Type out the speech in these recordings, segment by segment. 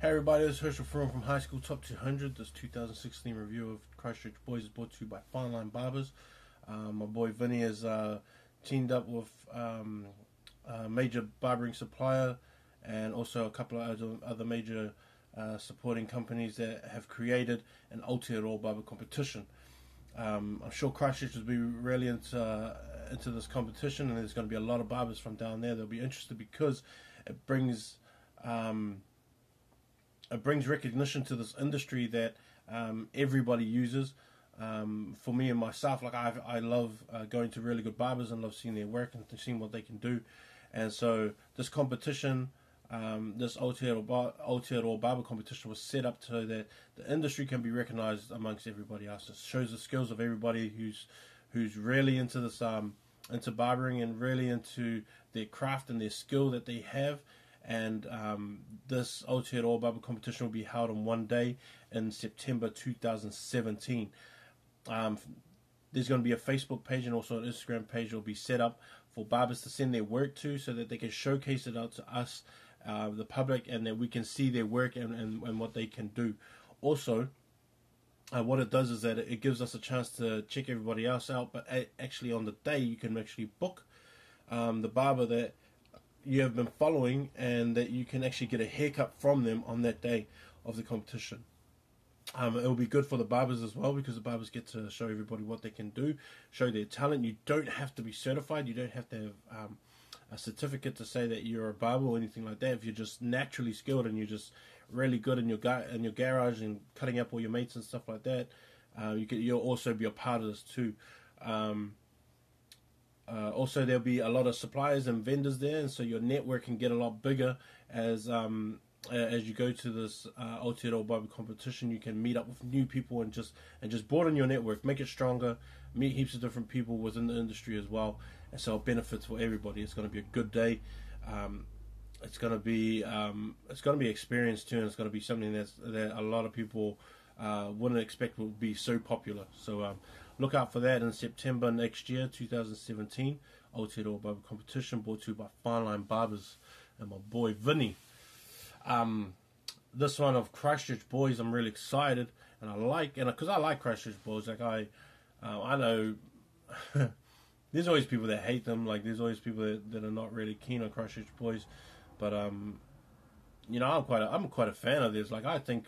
Hey everybody, this is Herschel from High School Top 200. This 2016 review of Christchurch Boys is brought to you by Fineline Barbers. My boy Vinnie has teamed up with a major barbering supplier and also a couple of other major supporting companies that have created an Aotearoa barber competition. I'm sure Christchurch will be really into this competition, and there's going to be a lot of barbers from down there. They'll be interested because it brings recognition to this industry that everybody uses. For me and myself, like I love going to really good barbers and love seeing their work and seeing what they can do. And so this competition, this Aotearoa barber competition, was set up so that the industry can be recognized amongst everybody else. It shows the skills of everybody who's really into this into barbering and really into their craft and their skill that they have. And this Aotearoa barber competition will be held on one day in September 2017. There's going to be a Facebook page and also an Instagram page that will be set up for barbers to send their work to, so that they can showcase it out to us, the public, and that we can see their work and what they can do. Also, what it does is that it gives us a chance to check everybody else out, but actually on the day you can actually book the barber that you have been following, and that you can actually get a haircut from them on that day of the competition. It will be good for the barbers as well, because the barbers get to show everybody what they can do, show their talent. You don't have to be certified, you don't have to have a certificate to say that you're a barber or anything like that. If you're just naturally skilled and you're just really good in your garage and cutting up all your mates and stuff like that, you'll also be a part of this too. Also, there'll be a lot of suppliers and vendors there, and so your network can get a lot bigger as you go to this Aotearoa barber competition. You can meet up with new people and just broaden your network, make it stronger, meet heaps of different people within the industry as well, and so it benefits for everybody. It's going to be a good day. It's going to be experience too, and it's going to be something that a lot of people wouldn't expect would be so popular. So look out for that in September next year, 2017. Aotearoa barber competition, brought to you by Fineline Barbers and my boy Vinnie. This one of Christchurch Boys, I'm really excited, and because I like Christchurch Boys. Like I know there's always people that hate them. Like there's always people that are not really keen on Christchurch Boys, but you know, I'm quite a fan of theirs. Like I think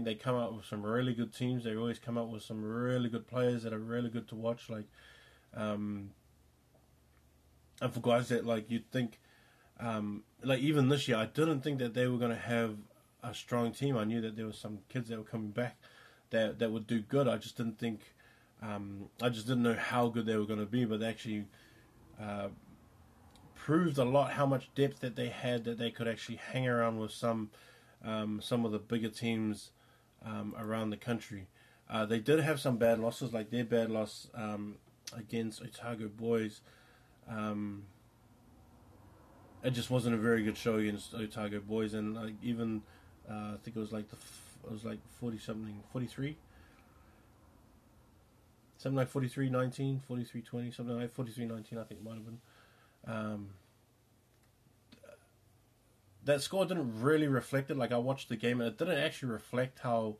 they come out with some really good teams. They always come out with some really good players that are really good to watch. Like, and for guys that like you'd think, like even this year, I didn't think that they were going to have a strong team. I knew that there were some kids that were coming back that would do good. I just didn't think, I just didn't know how good they were going to be. But they actually proved a lot how much depth that they had, that they could actually hang around with some of the bigger teams around the country. They did have some bad losses, like their bad loss against Otago Boys. It just wasn't a very good show against Otago Boys, and like even I think it was like 43, something like 43-19, 43-20, something like 43-19. I think it might have been. That score didn't really reflect it. Like I watched the game and it didn't actually reflect how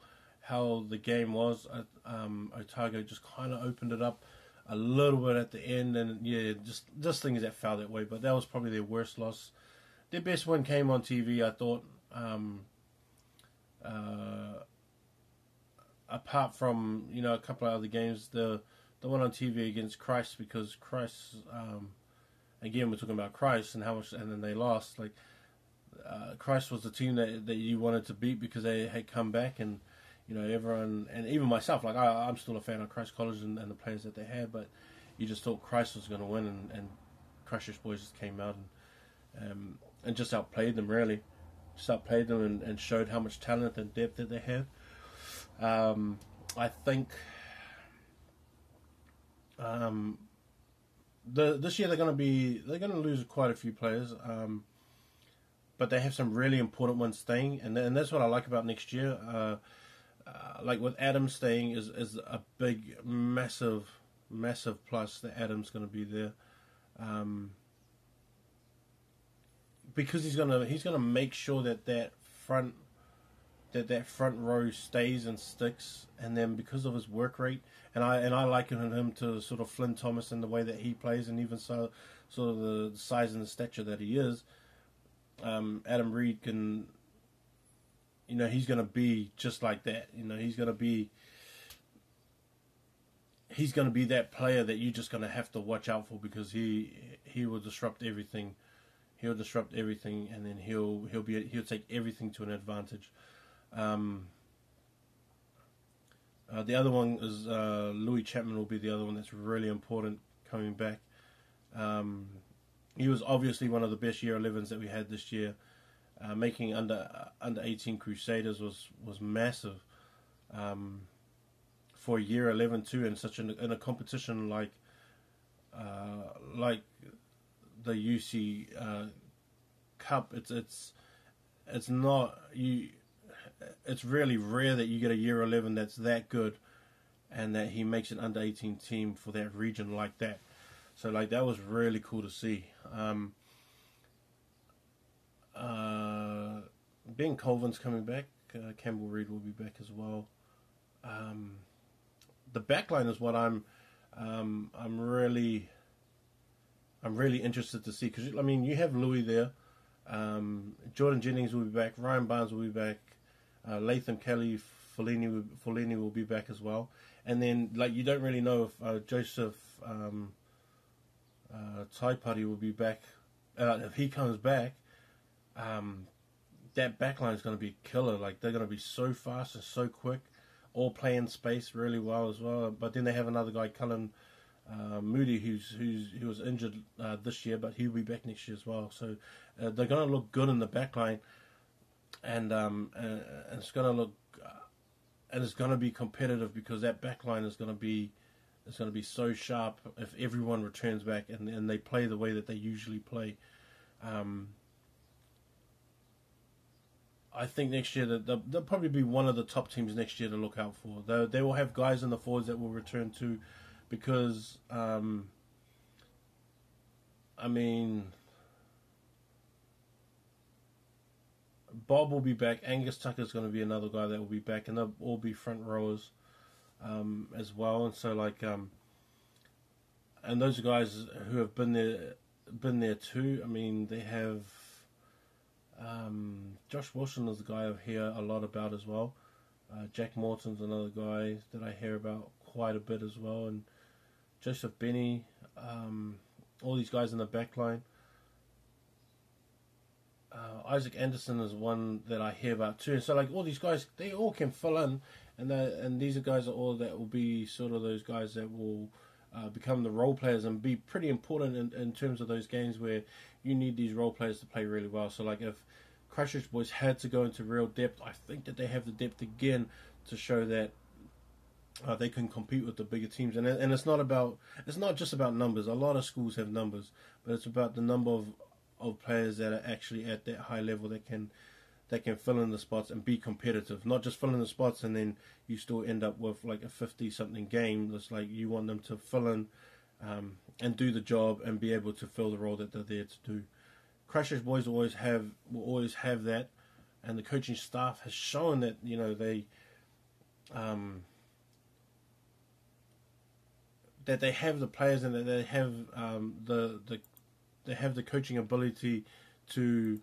the game was. Otago just kind of opened it up a little bit at the end, and yeah, just things that fell that way. But that was probably their worst loss. Their best win came on TV, I thought. Apart from, you know, a couple of other games, the one on TV against Christ, because Christ, again we're talking about Christ and how much, and then they lost. Like Christ was the team that you wanted to beat because they had come back, and you know, everyone, and even myself, like I'm still a fan of Christ College and the players that they had, but you just thought Christ was going to win, and Christchurch Boys just came out and just outplayed them, really. Just outplayed them and showed how much talent and depth that they had. I think this year they're going to lose quite a few players, but they have some really important ones staying, and that's what I like about next year. Like with Adam staying is a big, massive plus that Adam's going to be there. because he's gonna make sure that front that front row stays and sticks, and then because of his work rate, and I liken him to sort of Flynn Thomas in the way that he plays, and even so sort of the size and the stature that he is. Adam Reed can, he's going to be just like that. He's going to be that player that you're just going to have to watch out for, because he will disrupt everything. He'll disrupt everything, and then he'll take everything to an advantage. The other one is Louis Chapman will be the other one that's really important coming back. He was obviously one of the best year 11s that we had this year. Making under 18 Crusaders was massive for year 11 too, in in a competition like the UC Cup. It's not you. It's really rare that you get a year 11 that's that good, and that he makes an under 18 team for that region like that. So that was really cool to see. Ben Colvin's coming back. Campbell Reed will be back as well. The backline is what I'm really interested to see, because you have Louis there. Jordan Jennings will be back. Ryan Barnes will be back. Latham Kelly, Follini will be back as well. And then you don't really know if Joseph Taipari will be back. If he comes back, that backline is going to be killer. They're going to be so fast and so quick, all play in space really well as well. But then they have another guy, Cullen Moody, who was injured this year, but he'll be back next year as well. So they're going to look good in the backline, and it's going to look and it's going to be competitive, because that backline is going to be so sharp if everyone returns back and they play the way that they usually play. I think next year they'll probably be one of the top teams next year to look out for. They will have guys in the forwards that will return too, because Bob will be back. Angus Tucker's going to be another guy that will be back, and they'll all be front rowers as well. And so and those guys who have been there too. They have. Josh Wilson is the guy I hear a lot about as well. Jack Morton's another guy that I hear about quite a bit as well, and Joseph Benny, all these guys in the back line. Isaac Anderson is one that I hear about too. And so all these guys, they all can fill in, and these are guys that will be sort of those guys that will become the role players and be pretty important in terms of those games where you need these role players to play really well. So if Christchurch boys had to go into real depth, I think that they have the depth again to show that they can compete with the bigger teams. And it's not just about numbers. A lot of schools have numbers, but it's about the number of players that are actually at that high level that can fill in the spots and be competitive. Not just fill in the spots and then you still end up with a 50-something game. It's you want them to fill in and do the job and be able to fill the role that they're there to do. Christchurch boys will always have that, and the coaching staff has shown that that they have the players and that they have they have the coaching ability to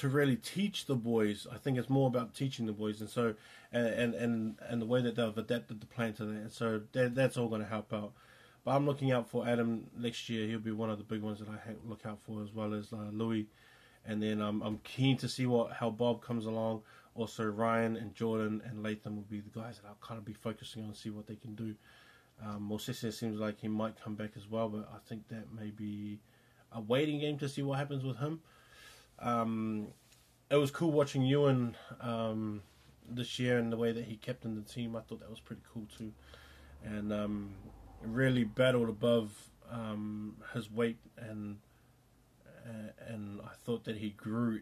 really teach the boys. I think it's more about teaching the boys, and so and the way that they've adapted the plan to that. And so that's all going to help out. But I'm looking out for Adam next year. He'll be one of the big ones that I look out for, as well as Louis. And then I'm keen to see how Bob comes along. Also, Ryan and Jordan and Latham will be the guys that I'll kind of be focusing on, see what they can do. Mosese seems like he might come back as well, but I think that may be a waiting game to see what happens with him. It was cool watching Ewan this year and the way that he captained the team. I thought that was pretty cool too, and really battled above his weight, and I thought that he grew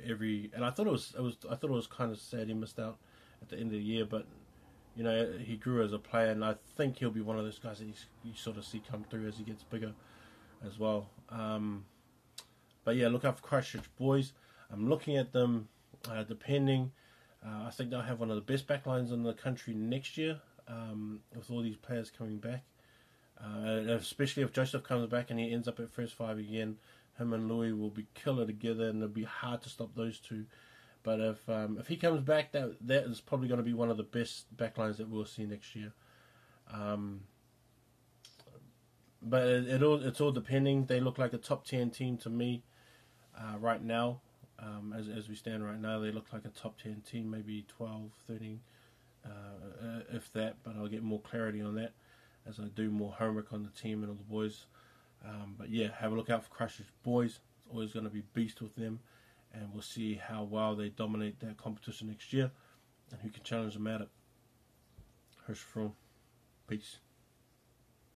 and I thought it was kind of sad he missed out at the end of the year, but he grew as a player, and I think he'll be one of those guys that you sort of see come through as he gets bigger as well. But yeah, look out for Christchurch boys. I'm looking at them, depending. I think they'll have one of the best backlines in the country next year, with all these players coming back. Especially if Joseph comes back and he ends up at first five again, him and Louis will be killer together, and it'll be hard to stop those two. But if he comes back, that is probably going to be one of the best backlines that we'll see next year. But it's all depending. They look like a top 10 team to me right now. As we stand right now, they look like a top 10 team, maybe 12, 13, if that. But I'll get more clarity on that as I do more homework on the team and all the boys. But yeah, have a look out for Christchurch boys. It's always going to be beast with them, and we'll see how well they dominate that competition next year and who can challenge them at it. Here's from. Peace.